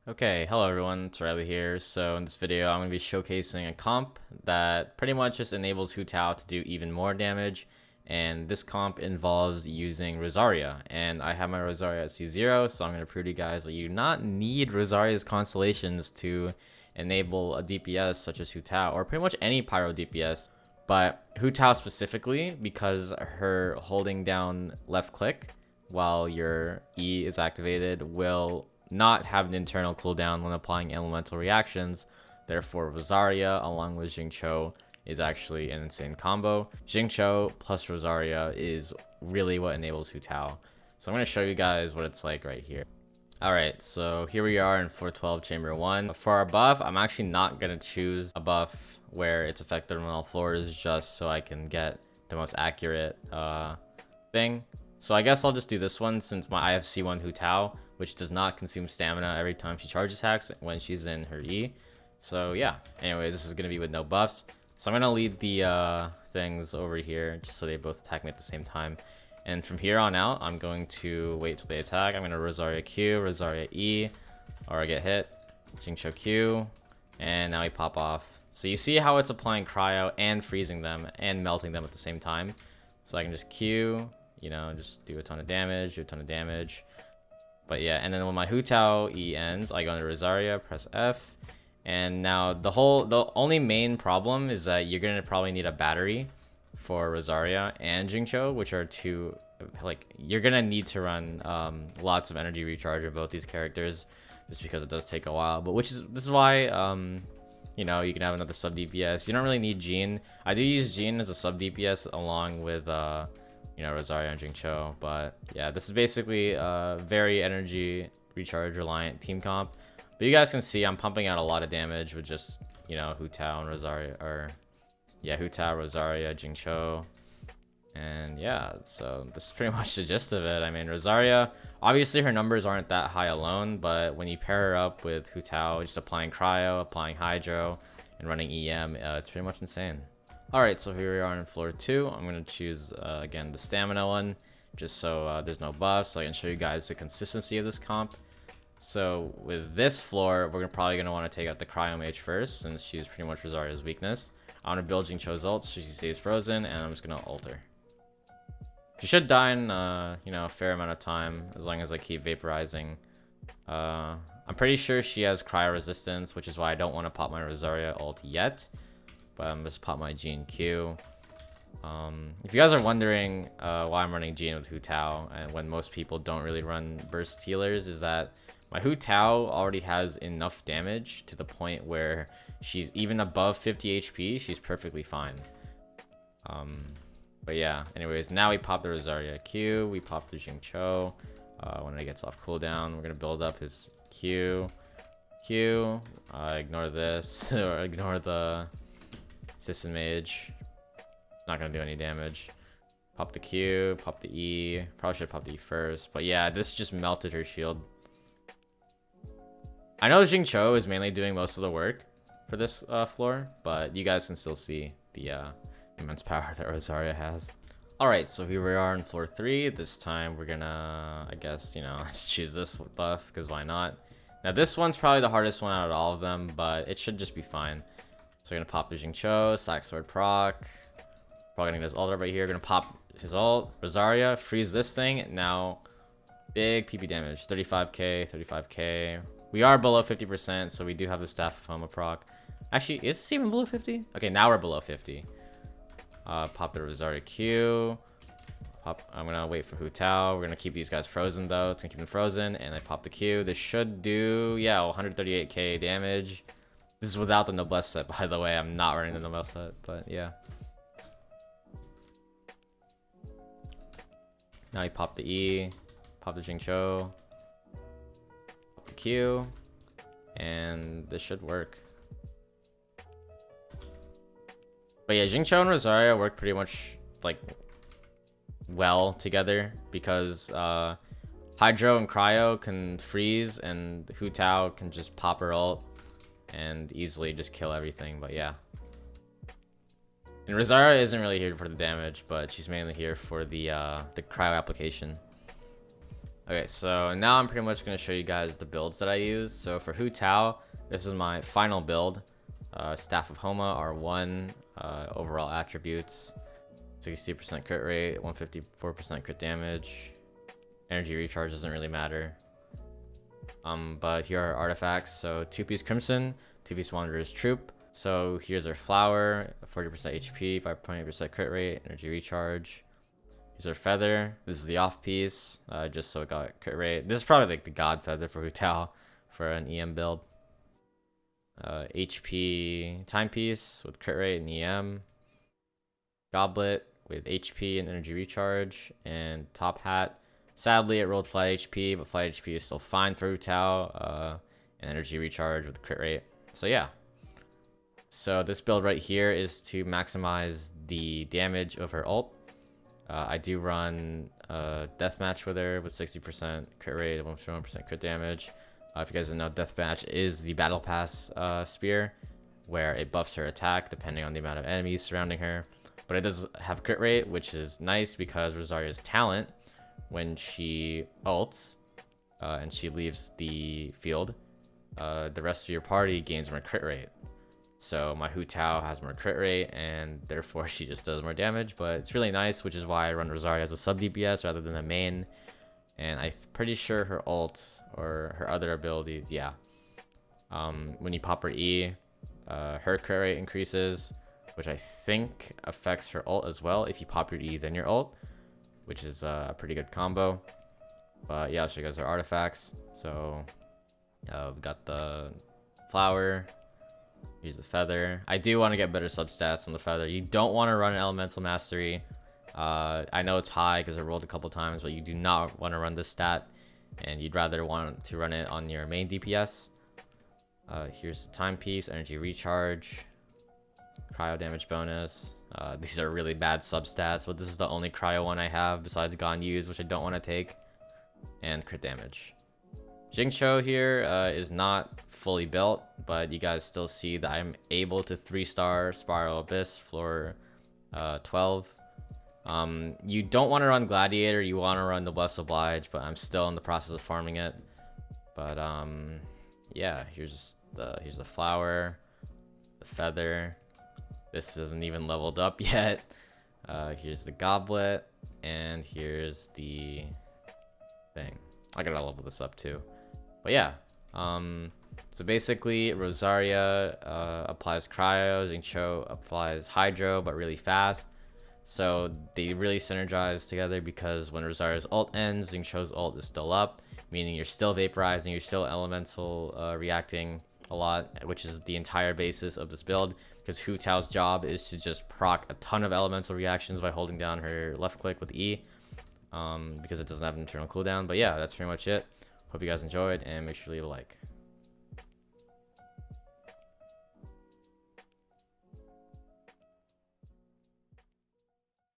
Okay, hello everyone, it's Riley here. So in this video, I'm going to be showcasing a comp that pretty much just enables Hu Tao to do even more damage. And this comp involves using Rosaria. And I have my Rosaria at C0, so I'm going to prove to you guys that you do not need Rosaria's constellations to enable a DPS such as Hu Tao, or pretty much any Pyro DPS. But Hu Tao specifically, because her holding down left click while your E is activated will not have an internal cooldown when applying elemental reactions. Therefore, Rosaria along with Xingqiu is actually an insane combo. Xingqiu plus Rosaria is really what enables Hu Tao. So I'm going to show you guys what it's like right here. Alright, so here we are in 412 Chamber 1. For our buff, I'm actually not going to choose a buff where it's effective on all floors just so I can get the most accurate thing. So I guess I'll just do this one since I have C1 Hu Tao, which does not consume stamina every time she charge attacks when she's in her E. So yeah, anyways, this is going to be with no buffs. So I'm going to lead the things over here just so they both attack me at the same time. And from here on out, I'm going to wait till they attack. I'm going to Rosaria Q, Rosaria E, or I get hit, Xingqiu Q, and now we pop off. So you see how it's applying cryo and freezing them and melting them at the same time. So I can just Q, you know, just do a ton of damage, But yeah, and then when my Hu Tao E ends, I go into Rosaria, press F, and now the only main problem is that you're gonna probably need a battery for Rosaria and Xingqiu, which are two, like, you're gonna need to run lots of energy recharge of both these characters, just because it does take a while. But this is why you know, you can have another sub DPS. You don't really need Jean. I do use Jean as a sub DPS along with you know, Rosaria and Xingqiu. But yeah, this is basically a very energy recharge reliant team comp. But you guys can see I'm pumping out a lot of damage with just, you know, Hu Tao and Rosaria, or yeah, Hu Tao, Rosaria, Xingqiu. And yeah, so this is pretty much the gist of it. I mean, Rosaria, obviously her numbers aren't that high alone, but when you pair her up with Hu Tao, just applying cryo, applying hydro, and running EM, it's pretty much insane. Alright, so here we are on floor 2. I'm going to choose, again, the stamina one, just so there's no buffs, so I can show you guys the consistency of this comp. So with this floor, we're probably going to want to take out the Cryo Mage first, since she's pretty much Rosaria's weakness. I want to build Xingqiu's ult so she stays frozen, and I'm just going to ult her. She should die in, you know, a fair amount of time, as long as I keep vaporizing. I'm pretty sure she has cryo resistance, which is why I don't want to pop my Rosaria ult yet. But I'm just pop my Jean Q. If you guys are wondering why I'm running Jean with Hu Tao, and when most people don't really run burst healers, is that my Hu Tao already has enough damage to the point where she's even above 50 HP, she's perfectly fine. But yeah, anyways, now we pop the Rosaria Q, we pop the Xingqiu. When it gets off cooldown, we're gonna build up his Q. Ignore this, or ignore the Assistant Mage. Not gonna do any damage. Pop the Q, pop the E. Probably should pop the E first. But yeah, this just melted her shield. I know Xingqiu is mainly doing most of the work for this floor, but you guys can still see the immense power that Rosaria has. Alright, so here we are on floor 3. This time we're gonna, I guess, you know, just choose this buff, because why not? Now this one's probably the hardest one out of all of them, but it should just be fine. So we're gonna pop the Xingqiu, Sack Sword proc. Probably gonna get his ult right here. Gonna pop his ult, Rosaria, freeze this thing. Now, big PP damage, 35k. We are below 50%, so we do have the Staff of Homa proc. Actually, is this even below 50? Okay, now we're below 50. Pop the Rosaria Q. I'm gonna wait for Hu Tao. We're gonna keep these guys frozen though. It's gonna keep them frozen, and I pop the Q. This should do, yeah, 138k damage. This is without the Noblesse set, by the way. I'm not running the Noblesse set, but yeah. Now you pop the E, pop the Xingqiu, pop the Q, and this should work. But yeah, Xingqiu and Rosaria work pretty much, like, well together, because Hydro and Cryo can freeze, and Hu Tao can just pop her ult and easily just kill everything. But yeah, and Rosaria isn't really here for the damage, but she's mainly here for the cryo application. Okay, so now I'm pretty much going to show you guys the builds that I use. So for Hu Tao, this is my final build. Staff of Homa R1, overall attributes, 60% crit rate, 154% crit damage. Energy recharge doesn't really matter. But here are artifacts. So 2-piece Crimson, 2-piece Wanderer's Troop. So here's our flower, 40% HP, 5.8% crit rate, energy recharge. Here's our feather. This is the off piece, just so it got crit rate. This is probably like the god feather for Hu Tao for an EM build. HP timepiece with crit rate and EM. Goblet with HP and energy recharge. And top hat. Sadly, it rolled flight HP, but flight HP is still fine for Hu Tao. And energy recharge with crit rate. So yeah. So this build right here is to maximize the damage of her ult. I do run deathmatch with her with 60% crit rate, 1% crit damage. If you guys don't know, deathmatch is the battle pass spear, where it buffs her attack depending on the amount of enemies surrounding her. But it does have crit rate, which is nice because Rosaria's talent, when she ults and she leaves the field, the rest of your party gains more crit rate. So my Hu Tao has more crit rate, and therefore she just does more damage. But it's really nice, which is why I run Rosaria as a sub DPS rather than a main. And I'm pretty sure her ult or her other abilities, yeah. When you pop her E, her crit rate increases, which I think affects her ult as well. If you pop your E, then your ult, which is a pretty good combo. But yeah, I'll show you guys our artifacts. So we've got the flower. Use the feather. I do want to get better substats on the feather. You don't want to run an elemental mastery. I know it's high because I rolled a couple times, but you do not want to run this stat, and you'd rather want to run it on your main DPS. Here's the timepiece, energy recharge, cryo damage bonus. These are really bad substats, but this is the only cryo one I have besides Gone Used, which I don't want to take, and crit damage. XINQQIU here is not fully built, but you guys still see that I'm able to 3-star Spiral Abyss floor 12. You don't want to run Gladiator, you want to run the Bless Oblige, but I'm still in the process of farming it. But yeah, here's the flower, the feather. This isn't even leveled up yet. Here's the goblet, and here's the thing. I gotta level this up too. But yeah, so basically Rosaria applies cryo, XINQQIU applies hydro, but really fast. So they really synergize together because when Rosaria's ult ends, XINQQIU's ult is still up, meaning you're still vaporizing, you're still elemental reacting a lot, which is the entire basis of this build. Because Hu Tao's job is to just proc a ton of elemental reactions by holding down her left click with E, because it doesn't have an internal cooldown. But yeah, that's pretty much it. Hope you guys enjoyed, and make sure to leave a like.